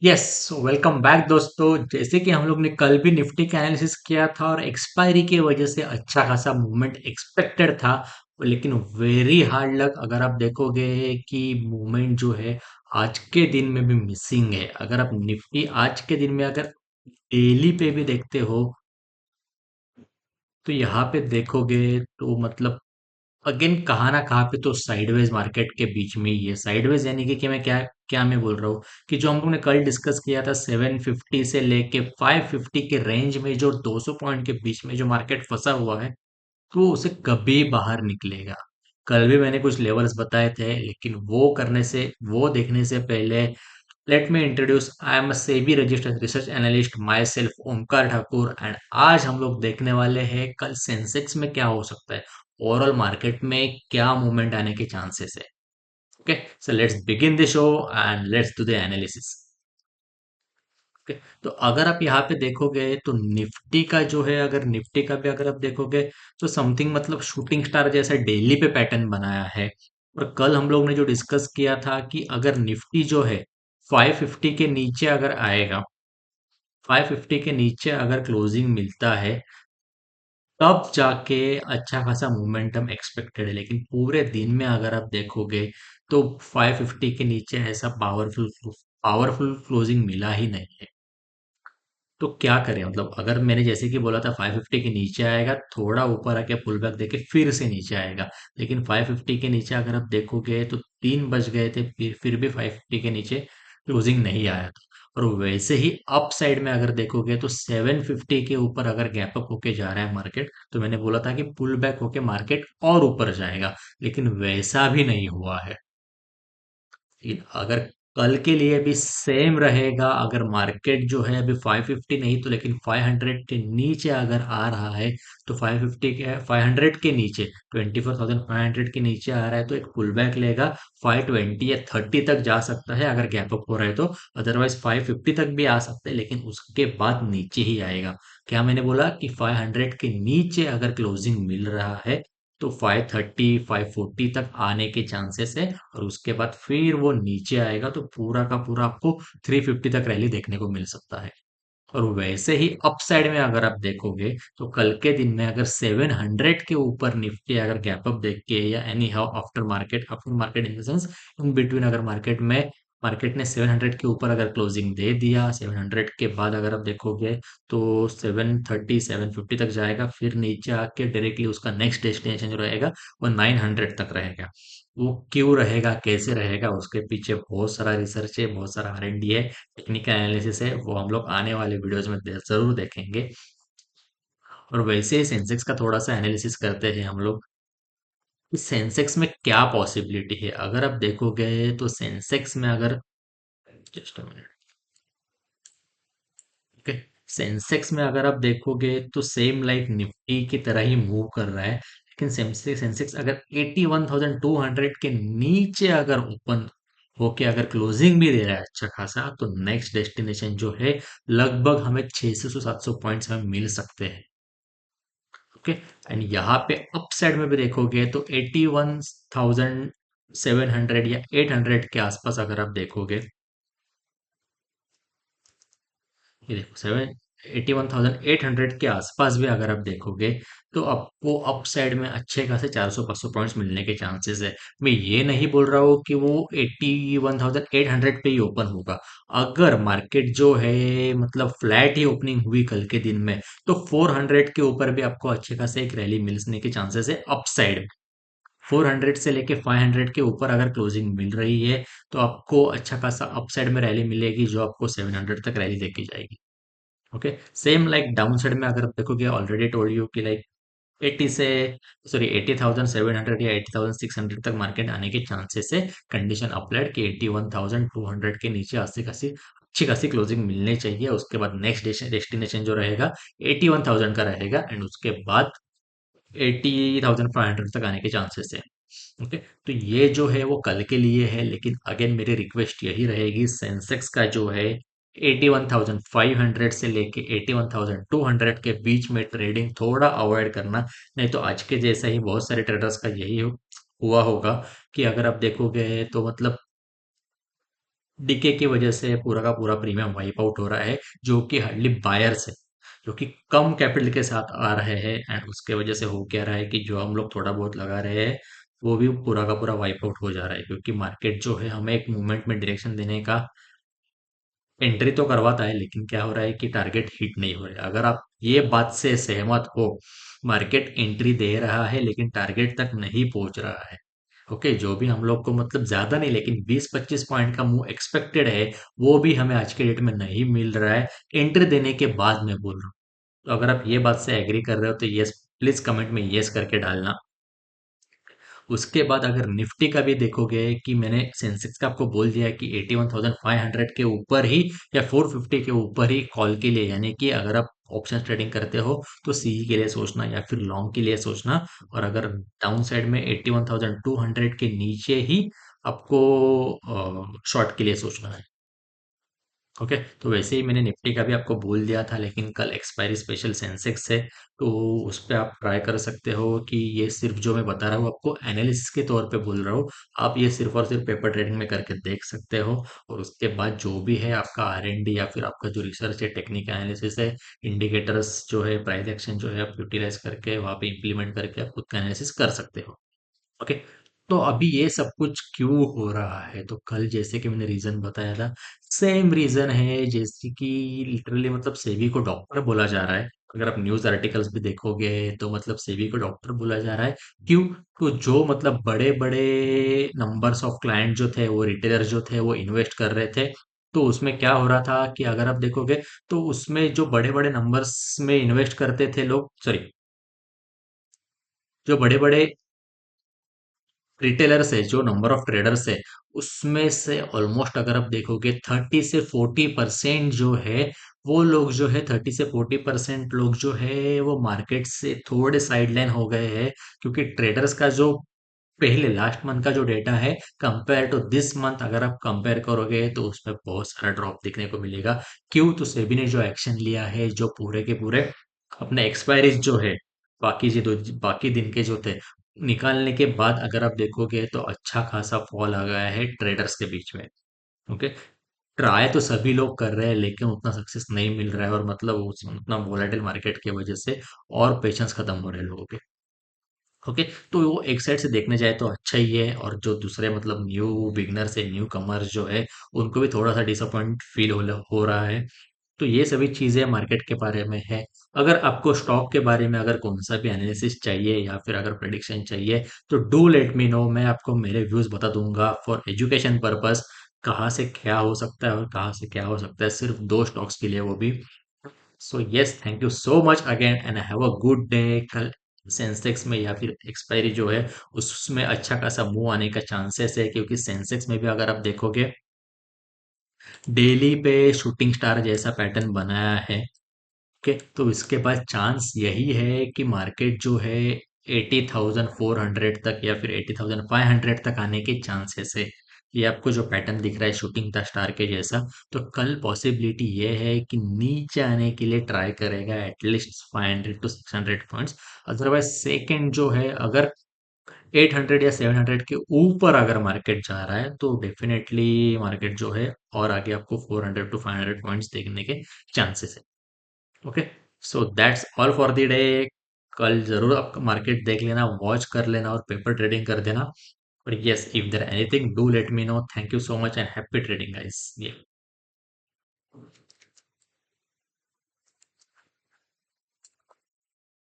Yes, welcome back दोस्तों। जैसे कि हम लोग ने कल भी निफ्टी का एनालिसिस किया था और एक्सपायरी की वजह से अच्छा खासा मूवमेंट एक्सपेक्टेड था, लेकिन वेरी हार्ड लक अगर आप देखोगे कि मूवमेंट जो है आज के दिन में भी मिसिंग है। अगर आप निफ्टी आज के दिन में अगर डेली पे भी देखते हो तो यहाँ पे देखोगे तो मतलब अगेन कहाँ ना कहाँ पे तो साइडवेज मार्केट के बीच में ही है। साइडवेज यानी कि मैं क्या क्या मैं बोल रहा हूँ कि जो हम लोग ने कल डिस्कस किया था 750 से लेके 550 के रेंज में जो 200 पॉइंट के बीच में जो मार्केट फंसा हुआ है, तो उसे कभी बाहर निकलेगा। कल भी मैंने कुछ लेवल्स बताए थे, लेकिन वो देखने से पहले let me introduce, I am SEBI registered research analyst my self Omkar Thakur. And आज हम लोग देखने वाले हैं कल सेंसेक्स में क्या हो सकता है, ओवरऑल मार्केट में क्या मूवमेंट आने के चांसेस है। Okay, so let's begin the show and let's do the analysis. Okay, तो अगर आप यहाँ पे देखोगे तो निफ्टी का जो है, अगर निफ्टी का भी अगर आप देखोगे तो समथिंग मतलब शूटिंग स्टार जैसा डेली पे पैटर्न बनाया है। और कल हम लोग ने जो डिस्कस किया था कि अगर निफ्टी जो है 550 के नीचे अगर आएगा, 550 के नीचे अगर क्लोजिंग मिलता है, तब जाके अच्छा खासा मोमेंटम एक्सपेक्टेड है। लेकिन पूरे दिन में अगर आप देखोगे तो 550 के नीचे ऐसा पावरफुल क्लोजिंग मिला ही नहीं है। तो क्या करें, मतलब अगर मैंने जैसे कि बोला था 550 के नीचे आएगा, थोड़ा ऊपर आके पुल बैक देके फिर से नीचे आएगा। लेकिन 550 के नीचे अगर आप देखोगे तो 3 बज गए थे, फिर भी 550 के नीचे क्लोजिंग नहीं आया था। और वैसे ही अप साइड में अगर देखोगे तो 750 के ऊपर अगर गैप अप होके जा रहा है मार्केट, तो मैंने बोला था कि पुल बैक होके मार्केट और ऊपर जाएगा, लेकिन वैसा भी नहीं हुआ है। अगर कल के लिए भी सेम रहेगा, अगर मार्केट जो है अभी 550 नहीं तो लेकिन 500 के नीचे अगर आ रहा है, तो 550 के 500 के नीचे 24,500 के नीचे आ रहा है तो एक पुल बैक लेगा। 520 या 30 तक जा सकता है अगर गैप अप हो रहा है तो, अदरवाइज 550 तक भी आ सकता है, लेकिन उसके बाद नीचे ही आएगा। क्या मैंने बोला कि 500 के नीचे अगर क्लोजिंग मिल रहा है तो 530 540 तक आने के चांसेस है। और उसके बाद फिर वो नीचे आएगा तो पूरा का पूरा आपको 350 तक रैली देखने को मिल सकता है। और वैसे ही अपसाइड में अगर आप देखोगे तो कल के दिन में अगर 700 के ऊपर निफ्टी अगर गैप अप देख के या any how after market in the sense in between, अगर मार्केट ने 700 के ऊपर अगर क्लोजिंग दे दिया, 700 के बाद अगर आप देखोगे तो 730 750 तक जाएगा, फिर नीचे आके डायरेक्टली उसका नेक्स्ट डेस्टिनेशन जो रहेगा वो 900 तक रहेगा। वो क्यों रहेगा, कैसे रहेगा, उसके पीछे बहुत सारा रिसर्च है, बहुत सारा R&D है, टेक्निकल एनालिसिस है, वो हम लोग आने वाले वीडियोस में जरूर देखेंगे। और वैसे ही सेंसेक्स का थोड़ा सा एनालिसिस करते हैं हम लोग कि सेंसेक्स में क्या पॉसिबिलिटी है। अगर आप देखोगे तो सेंसेक्स में अगर just a minute, okay, Sensex में अगर आप देखोगे तो सेम लाइक निफ्टी की तरह ही मूव कर रहा है, लेकिन सेंसेक्स अगर 81,200 के नीचे अगर ओपन होके अगर क्लोजिंग भी दे रहा है अच्छा खासा, तो नेक्स्ट डेस्टिनेशन जो है लगभग हमें 600 से 700 पॉइंट्स हमें मिल सकते हैं। ओके, एंड यहाँ पे अप साइड में भी देखोगे तो 81,700 या 800 के आसपास अगर आप देखोगे, ये देखो 81,800 के आसपास भी अगर आप देखोगे तो आपको अप साइड में अच्छे खासे 400-500 पॉइंट्स मिलने के चांसेस है। मैं ये नहीं बोल रहा हूँ कि वो 81,800 पे ही ओपन होगा। अगर मार्केट जो है मतलब फ्लैट ही ओपनिंग हुई कल के दिन में, तो 400 के ऊपर भी आपको अच्छे खासे एक रैली मिलने के चांसेस है अप साइड। 400 से लेके 500 के ऊपर अगर क्लोजिंग मिल रही है तो आपको अच्छा खासा अप साइड में रैली मिलेगी, जो आपको 700 तक रैली देके जाएगी। Okay, same like down side में अगर आप देखोगे, ऑलरेडी टोल्ड यू कि लाइक 80 से सॉरी 80,700 या 80,600 तक मार्केट आने के चांसेस है। कंडीशन अप्लाइड कि 81,200 के नीचे अच्छी खासी क्लोजिंग मिलनी चाहिए। उसके बाद नेक्स्ट डेस्टिनेशन जो रहेगा 81,000 का रहेगा, एंड उसके बाद 80,500 तक आने के चांसेस है। ओके, तो ये जो है वो कल के लिए है, लेकिन अगेन मेरी रिक्वेस्ट यही रहेगी, सेंसेक्स का जो है 81,500 से लेके 81,200 के बीच में ट्रेडिंग थोड़ा अवॉइड करना। नहीं तो आज के जैसा ही बहुत सारे ट्रेडर्स का यही हुआ होगा कि अगर आप देखोगे तो मतलब डीके की वजह से पूरा का पूरा प्रीमियम वाइप आउट हो रहा है, जो कि हार्डली बायर्स है, जो कि कम कैपिटल के साथ आ रहे हैं। एंड उसके वजह से हो क्या रहा है कि जो हम लोग थोड़ा बहुत लगा रहे हैं वो भी पूरा का पूरा वाइप आउट हो जा रहा है, क्योंकि मार्केट जो है हमें एक मूवमेंट में डायरेक्शन देने का एंट्री तो करवाता है, लेकिन क्या हो रहा है कि टारगेट हिट नहीं हो रहा है। अगर आप ये बात से सहमत हो, मार्केट एंट्री दे रहा है लेकिन टारगेट तक नहीं पहुंच रहा है। ओके, जो भी हम लोग को मतलब ज्यादा नहीं लेकिन 20-25 पॉइंट का मूव एक्सपेक्टेड है, वो भी हमें आज के डेट में नहीं मिल रहा है, एंट्री देने के बाद मैं बोल रहा हूँ। तो अगर आप ये बात से एग्री कर रहे हो तो यस, प्लीज कमेंट में यस करके डालना। उसके बाद अगर निफ्टी का भी देखोगे कि मैंने सेंसेक्स का आपको बोल दिया है कि 81,500 के ऊपर ही या 450 के ऊपर ही कॉल के लिए, यानी कि अगर आप ऑप्शन ट्रेडिंग करते हो तो सीई के लिए सोचना या फिर लॉन्ग के लिए सोचना। और अगर डाउन साइड में 81,200 के नीचे ही आपको शॉर्ट के लिए सोचना है। ओके, तो वैसे ही मैंने निफ्टी का भी आपको बोल दिया था, लेकिन कल एक्सपायरी स्पेशल सेंसेक्स है, तो उस पर आप ट्राई कर सकते हो कि ये सिर्फ जो मैं बता रहा हूँ आपको एनालिसिस के तौर पे बोल रहा हूँ, आप ये सिर्फ और सिर्फ पेपर ट्रेडिंग में करके देख सकते हो। और उसके बाद जो भी है आपका आर&डी या फिर आपका जो रिसर्च है, टेक्निकल एनालिसिस है, इंडिकेटर्स जो है, प्राइस एक्शन जो है, आप यूटिलाइज करके वहाँ पे इम्प्लीमेंट करके आप खुद का एनालिसिस कर सकते हो। ओके, तो अभी ये सब कुछ क्यों हो रहा है, तो कल जैसे कि मैंने रीजन बताया था, सेम रीजन है जैसे कि लिटरली मतलब सेबी को डॉक्टर बोला जा रहा है। अगर आप न्यूज आर्टिकल्स भी देखोगे तो मतलब सेबी को डॉक्टर बोला जा रहा है। क्यों? तो जो मतलब बड़े बड़े नंबर्स ऑफ क्लाइंट जो थे, वो रिटेलर जो थे, वो इन्वेस्ट कर रहे थे। तो उसमें क्या हो रहा था कि अगर आप देखोगे तो उसमें जो बड़े बड़े नंबर्स में इन्वेस्ट करते थे लोग, सॉरी, जो बड़े बड़े रिटेलर्स है, जो नंबर ऑफ ट्रेडर्स है, उसमें से ऑलमोस्ट अगर आप देखोगे 30 से 40% जो है, वो लोग जो है 30 से 40% लोग जो है वो मार्केट से थोड़े साइडलाइन हो गए हैं। क्योंकि ट्रेडर्स का जो पहले लास्ट मंथ का जो डेटा है कंपेयर टू दिस मंथ, अगर आप कंपेयर करोगे तो उसमें बहुत सारा ड्रॉप देखने को मिलेगा। क्यों? तो सेबी ने जो एक्शन लिया है, जो पूरे के पूरे अपने एक्सपायरीज जो है, बाकी दिन के जो थे, निकालने के बाद अगर आप देखोगे तो अच्छा खासा फॉल आ गया है ट्रेडर्स के बीच में। ओके, ट्राई तो सभी लोग कर रहे हैं लेकिन उतना सक्सेस नहीं मिल रहा है, और मतलब उतना वोलेटिल मार्केट की वजह से और पेशेंस खत्म हो रहे हैं लोगों के। ओके, तो वो एक साइड से देखने जाए तो अच्छा ही है, और जो दूसरे मतलब न्यू बिगनर से न्यू कमर्स जो है, उनको भी थोड़ा सा डिसअपॉइंट फील हो रहा है। तो ये सभी चीजें मार्केट के बारे में है। अगर आपको स्टॉक के बारे में अगर कौन सा भी एनालिसिस चाहिए या फिर अगर प्रेडिक्शन चाहिए, तो डू लेट मी नो, मैं आपको मेरे व्यूज बता दूंगा फॉर एजुकेशन पर्पस, कहाँ से क्या हो सकता है और कहाँ से क्या हो सकता है, सिर्फ दो स्टॉक्स के लिए वो भी। So yes, thank you so much again and have a good day. कल सेंसेक्स में या फिर एक्सपायरी जो है उसमें अच्छा खासा मूव आने का चांसेस है, क्योंकि सेंसेक्स में भी अगर आप देखोगे डेली पे शूटिंग स्टार जैसा पैटर्न बनाया है। ओके, तो इसके बाद चांस यही है कि मार्केट जो है 80,400 तक या फिर 80,500 तक आने के चांसेस है। ये आपको जो पैटर्न दिख रहा है शूटिंग द स्टार के जैसा, तो कल पॉसिबिलिटी ये है कि नीचे आने के लिए ट्राई करेगा at least 500 to 600 points. Otherwise second जो है, अगर 800 या 700 के ऊपर अगर मार्केट जा रहा है तो डेफिनेटली मार्केट जो है और आगे आपको 400 to 500 पॉइंट्स देखने के चांसेस है। Okay, so that's all for the day. कल जरूर आप मार्केट देख लेना, वॉच कर लेना और पेपर ट्रेडिंग कर देना। और yes, if there anything do let me know. Thank you so much and happy trading guys.